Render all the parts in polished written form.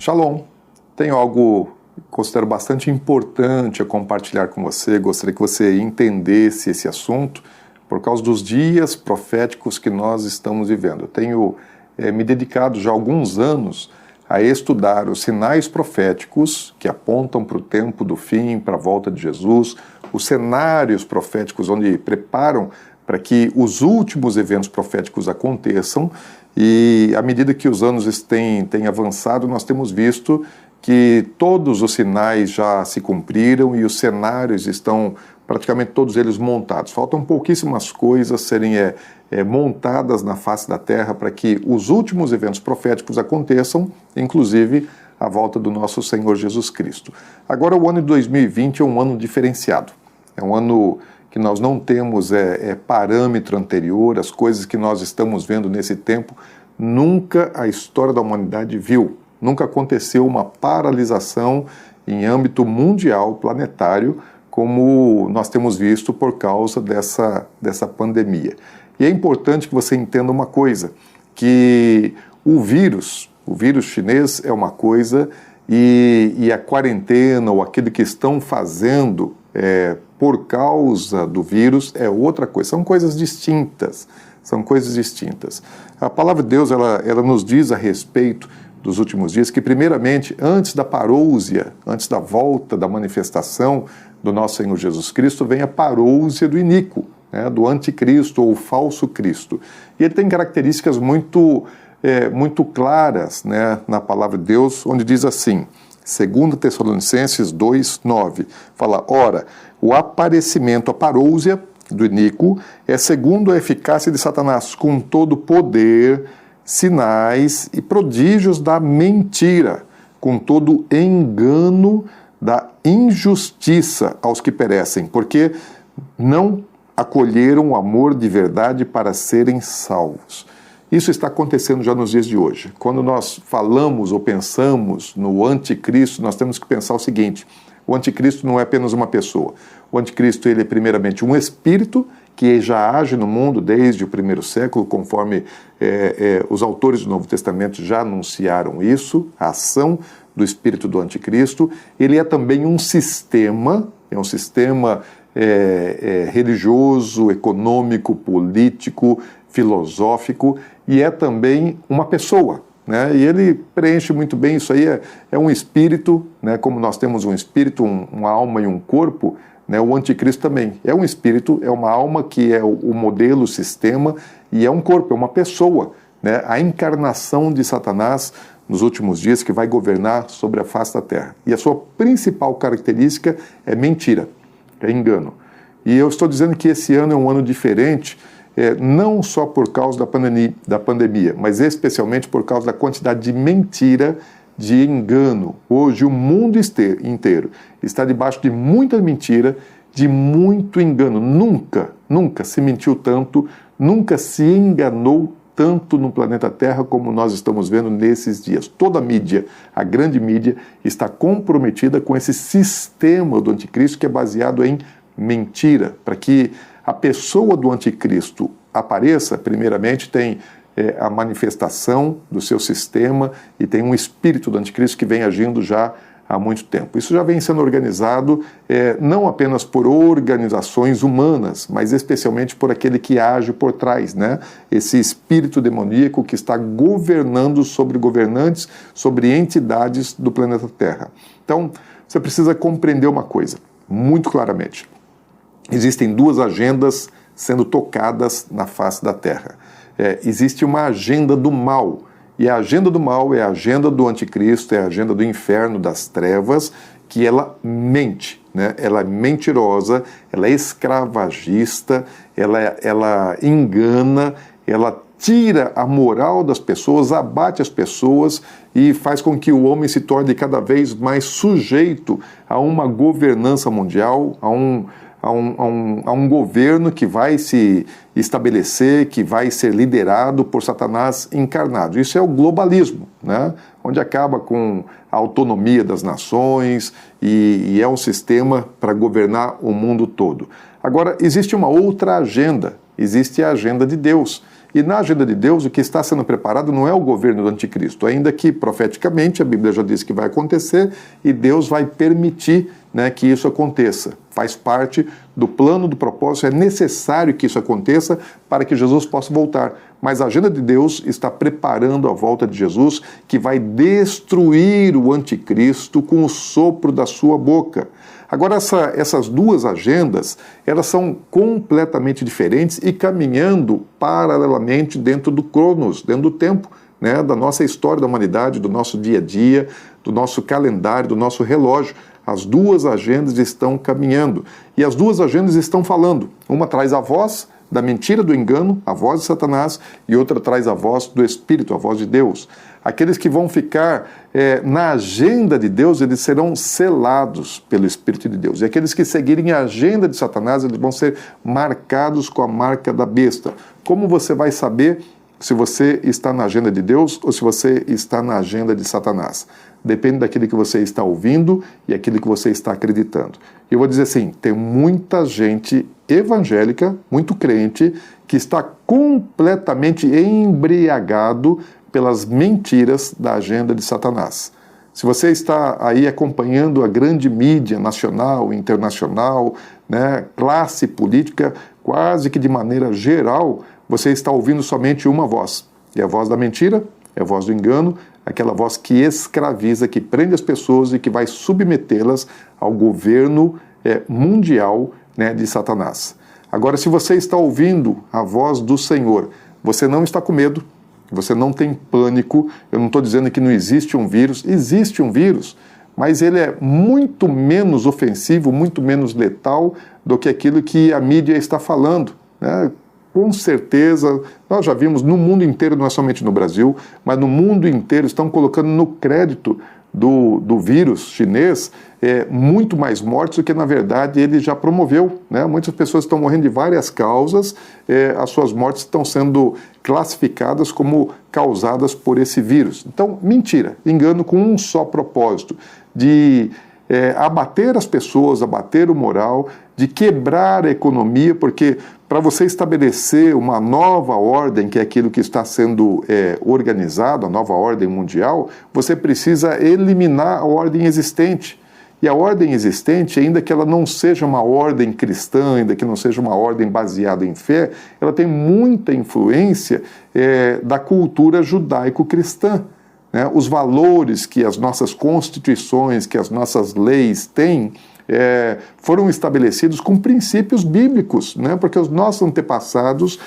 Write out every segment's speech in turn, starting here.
Shalom, tenho algo que considero bastante importante a compartilhar com você. Gostaria que você entendesse esse assunto por causa dos dias proféticos que nós estamos vivendo. Eu tenho me dedicado já há alguns anos a estudar os sinais proféticos que apontam para o tempo do fim, para a volta de Jesus, os cenários proféticos onde preparam para que os últimos eventos proféticos aconteçam. E à medida que os anos têm avançado, nós temos visto que todos os sinais já se cumpriram e os cenários estão praticamente todos eles montados. Faltam pouquíssimas coisas serem montadas na face da terra para que os últimos eventos proféticos aconteçam, inclusive a volta do nosso Senhor Jesus Cristo. Agora, o ano de 2020 é um ano diferenciado. É um ano que nós não temos parâmetro anterior, as coisas que nós estamos vendo nesse tempo, nunca a história da humanidade viu. Nunca aconteceu uma paralisação em âmbito mundial, planetário, como nós temos visto por causa dessa pandemia. E é importante que você entenda uma coisa, que o vírus chinês é uma coisa e a quarentena ou aquilo que estão fazendo por causa do vírus é outra coisa. São coisas distintas. A palavra de Deus ela nos diz a respeito dos últimos dias que, primeiramente, antes da parousia, antes da volta da manifestação do nosso Senhor Jesus Cristo, vem a parousia do iníquo, do anticristo ou falso Cristo. E ele tem características muito claras, na palavra de Deus, onde diz assim, 2 Tessalonicenses 2:9, fala, ora, o aparecimento, a parousia do iníquo, é segundo a eficácia de Satanás, com todo poder, sinais e prodígios da mentira, com todo engano da injustiça aos que perecem, porque não acolheram o amor de verdade para serem salvos. Isso está acontecendo já nos dias de hoje. Quando nós falamos ou pensamos no anticristo, nós temos que pensar o seguinte, o anticristo não é apenas uma pessoa. O anticristo ele é primeiramente um espírito que já age no mundo desde o primeiro século, conforme os autores do Novo Testamento já anunciaram isso, a ação do espírito do anticristo. Ele é também um sistema, religioso, econômico, político, filosófico, e é também uma pessoa. E ele preenche muito bem isso aí, é um espírito, como nós temos um espírito, uma alma e um corpo, o anticristo também é um espírito, é uma alma que é o modelo, o sistema, e é um corpo, é uma pessoa, a encarnação de Satanás nos últimos dias que vai governar sobre a face da terra. E a sua principal característica é mentira, é engano. E eu estou dizendo que esse ano é um ano diferente, não só por causa da pandemia, mas especialmente por causa da quantidade de mentira, de engano. Hoje o mundo inteiro está debaixo de muita mentira, de muito engano. Nunca se mentiu tanto, nunca se enganou tanto no planeta Terra como nós estamos vendo nesses dias. Toda a mídia, a grande mídia, está comprometida com esse sistema do anticristo que é baseado em mentira, para que a pessoa do anticristo apareça, primeiramente tem a manifestação do seu sistema e tem um espírito do anticristo que vem agindo já há muito tempo. Isso já vem sendo organizado não apenas por organizações humanas, mas especialmente por aquele que age por trás, esse espírito demoníaco que está governando sobre governantes, sobre entidades do planeta Terra. Então, você precisa compreender uma coisa, muito claramente. Existem duas agendas sendo tocadas na face da Terra. Existe uma agenda do mal, e a agenda do mal é a agenda do anticristo, é a agenda do inferno, das trevas, que ela mente, ela é mentirosa, ela é escravagista, ela engana, ela tira a moral das pessoas, abate as pessoas e faz com que o homem se torne cada vez mais sujeito a uma governança mundial, a um governo que vai se estabelecer, que vai ser liderado por Satanás encarnado. Isso é o globalismo, onde acaba com a autonomia das nações e é um sistema para governar o mundo todo. Agora, existe uma outra agenda, existe a agenda de Deus. E na agenda de Deus, o que está sendo preparado não é o governo do anticristo, ainda que profeticamente a Bíblia já disse que vai acontecer e Deus vai permitir, né, que isso aconteça. Faz parte do plano, do propósito, é necessário que isso aconteça para que Jesus possa voltar. Mas a agenda de Deus está preparando a volta de Jesus, que vai destruir o anticristo com o sopro da sua boca. Agora, essas duas agendas, elas são completamente diferentes e caminhando paralelamente dentro do cronos, dentro do tempo, né, da nossa história da humanidade, do nosso dia a dia, do nosso calendário, do nosso relógio. As duas agendas estão caminhando e as duas agendas estão falando. Uma traz a voz da mentira, do engano, a voz de Satanás, e outra traz a voz do Espírito, a voz de Deus. Aqueles que vão ficar na agenda de Deus, eles serão selados pelo Espírito de Deus. E aqueles que seguirem a agenda de Satanás, eles vão ser marcados com a marca da besta. Como você vai saber se você está na agenda de Deus ou se você está na agenda de Satanás? Depende daquilo que você está ouvindo e aquilo que você está acreditando. Eu vou dizer assim, tem muita gente evangélica, muito crente, que está completamente embriagado pelas mentiras da agenda de Satanás. Se você está aí acompanhando a grande mídia nacional, internacional, né, classe política, quase que de maneira geral, você está ouvindo somente uma voz. É a voz da mentira, é a voz do engano, aquela voz que escraviza, que prende as pessoas e que vai submetê-las ao governo mundial, né, de Satanás. Agora, se você está ouvindo a voz do Senhor, você não está com medo, você não tem pânico. Eu não estou dizendo que não existe um vírus, mas ele é muito menos ofensivo, muito menos letal do que aquilo que a mídia está falando, né? Com certeza, nós já vimos no mundo inteiro, não é somente no Brasil, mas no mundo inteiro estão colocando no crédito do vírus chinês muito mais mortes do que, na verdade, ele já promoveu, né? Muitas pessoas estão morrendo de várias causas, as suas mortes estão sendo classificadas como causadas por esse vírus. Então, mentira, engano com um só propósito, de abater as pessoas, abater o moral, de quebrar a economia, porque para você estabelecer uma nova ordem, que é aquilo que está sendo organizado, a nova ordem mundial, você precisa eliminar a ordem existente. E a ordem existente, ainda que ela não seja uma ordem cristã, ainda que não seja uma ordem baseada em fé, ela tem muita influência da cultura judaico-cristã. Né? Os valores que as nossas constituições, que as nossas leis têm, foram estabelecidos com princípios bíblicos, né? Porque os nossos antepassados,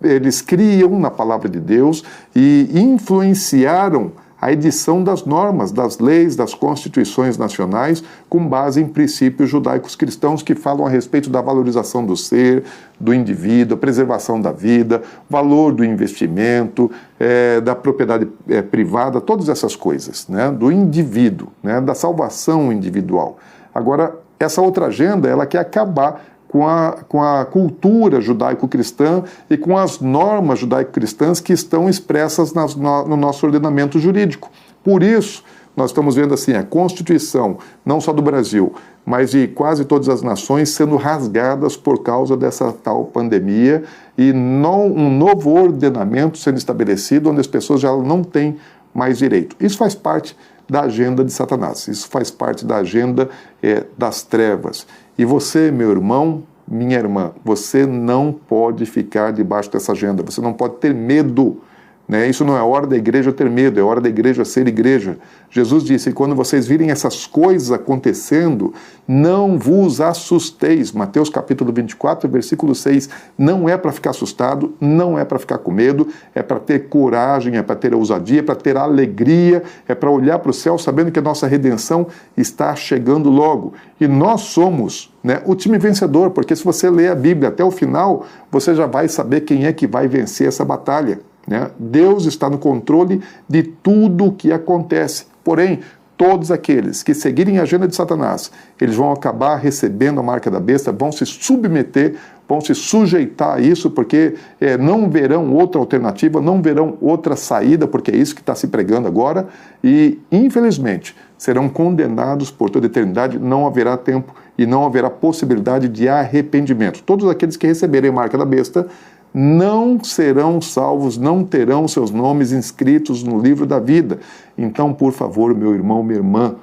eles criam na palavra de Deus e influenciaram a edição das normas, das leis, das constituições nacionais, com base em princípios judaicos cristãos que falam a respeito da valorização do ser, do indivíduo, a preservação da vida, valor do investimento, da propriedade privada, todas essas coisas, né, do indivíduo, né, da salvação individual. Agora, essa outra agenda, ela quer acabar com a cultura judaico-cristã e com as normas judaico-cristãs que estão expressas no nosso ordenamento jurídico. Por isso, nós estamos vendo assim, a Constituição, não só do Brasil, mas de quase todas as nações, sendo rasgadas por causa dessa tal pandemia e um novo ordenamento sendo estabelecido onde as pessoas já não têm mais direito. Isso faz parte da agenda de Satanás, isso faz parte da agenda das trevas. E você, meu irmão, minha irmã, você não pode ficar debaixo dessa agenda, você não pode ter medo, né? Isso não é hora da igreja ter medo, é hora da igreja ser igreja. Jesus disse, quando vocês virem essas coisas acontecendo, não vos assusteis. Mateus capítulo 24, versículo 6, não é para ficar assustado, não é para ficar com medo, é para ter coragem, é para ter ousadia, é para ter alegria, é para olhar para o céu sabendo que a nossa redenção está chegando logo. E nós somos, né, o time vencedor, porque se você ler a Bíblia até o final, você já vai saber quem é que vai vencer essa batalha. Né? Deus está no controle de tudo o que acontece. Porém, todos aqueles que seguirem a agenda de Satanás, eles vão acabar recebendo a marca da besta, vão se submeter, vão se sujeitar a isso, porque não verão outra alternativa, não verão outra saída, porque é isso que está se pregando agora, e, infelizmente, serão condenados por toda a eternidade, não haverá tempo e não haverá possibilidade de arrependimento. Todos aqueles que receberem a marca da besta não serão salvos, não terão seus nomes inscritos no livro da vida. Então, por favor, meu irmão, minha irmã,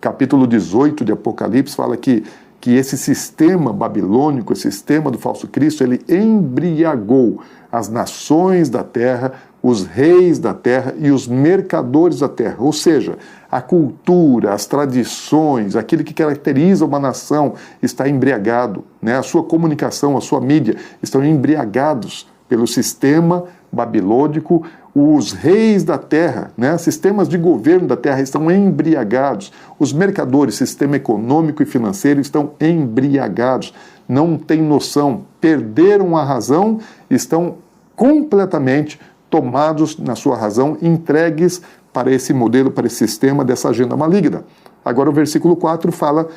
capítulo 18 de Apocalipse fala que esse sistema babilônico, esse sistema do falso Cristo, ele embriagou as nações da terra, os reis da terra e os mercadores da terra. Ou seja, a cultura, as tradições, aquilo que caracteriza uma nação está embriagado, né? A sua comunicação, a sua mídia estão embriagados pelo sistema babilônico. Os reis da terra, né? Sistemas de governo da terra estão embriagados. Os mercadores, sistema econômico e financeiro estão embriagados. Não têm noção, perderam a razão, estão completamente tomados na sua razão, entregues para esse modelo, para esse sistema dessa agenda maligna. Agora o versículo 4 fala: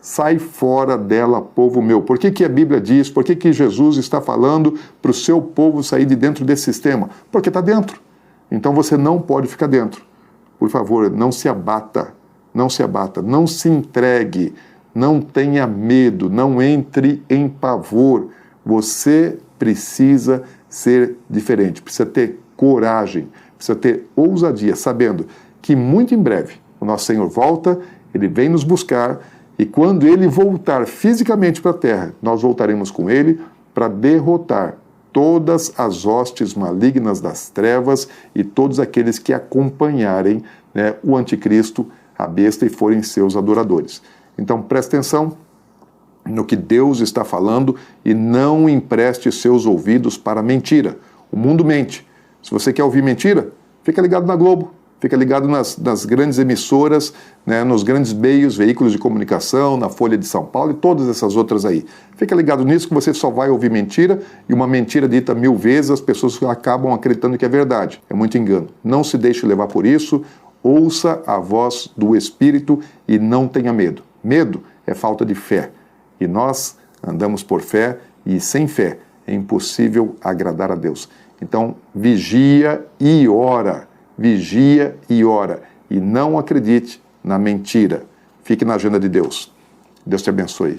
sai fora dela, povo meu. Por que a Bíblia diz, por que Jesus está falando para o seu povo sair de dentro desse sistema? Porque está dentro. Então você não pode ficar dentro. Por favor, não se abata, não se abata, não se entregue, não tenha medo, não entre em pavor. Você precisa ser diferente, precisa ter coragem, precisa ter ousadia, sabendo que muito em breve o nosso Senhor volta, Ele vem nos buscar, e quando Ele voltar fisicamente para a terra, nós voltaremos com Ele para derrotar todas as hostes malignas das trevas e todos aqueles que acompanharem, né, o anticristo, a besta, e forem seus adoradores. Então preste atenção no que Deus está falando e não empreste seus ouvidos para mentira. O mundo mente. Se você quer ouvir mentira, fica ligado na Globo, fica ligado nas grandes emissoras, né, nos grandes meios, veículos de comunicação, na Folha de São Paulo e todas essas outras aí. Fica ligado nisso que você só vai ouvir mentira, e uma mentira dita 1000 vezes, as pessoas acabam acreditando que é verdade. É muito engano. Não se deixe levar por isso, ouça a voz do Espírito e não tenha medo. Medo é falta de fé. E nós andamos por fé, e sem fé é impossível agradar a Deus. Então, vigia e ora. Vigia e ora. E não acredite na mentira. Fique na agenda de Deus. Deus te abençoe.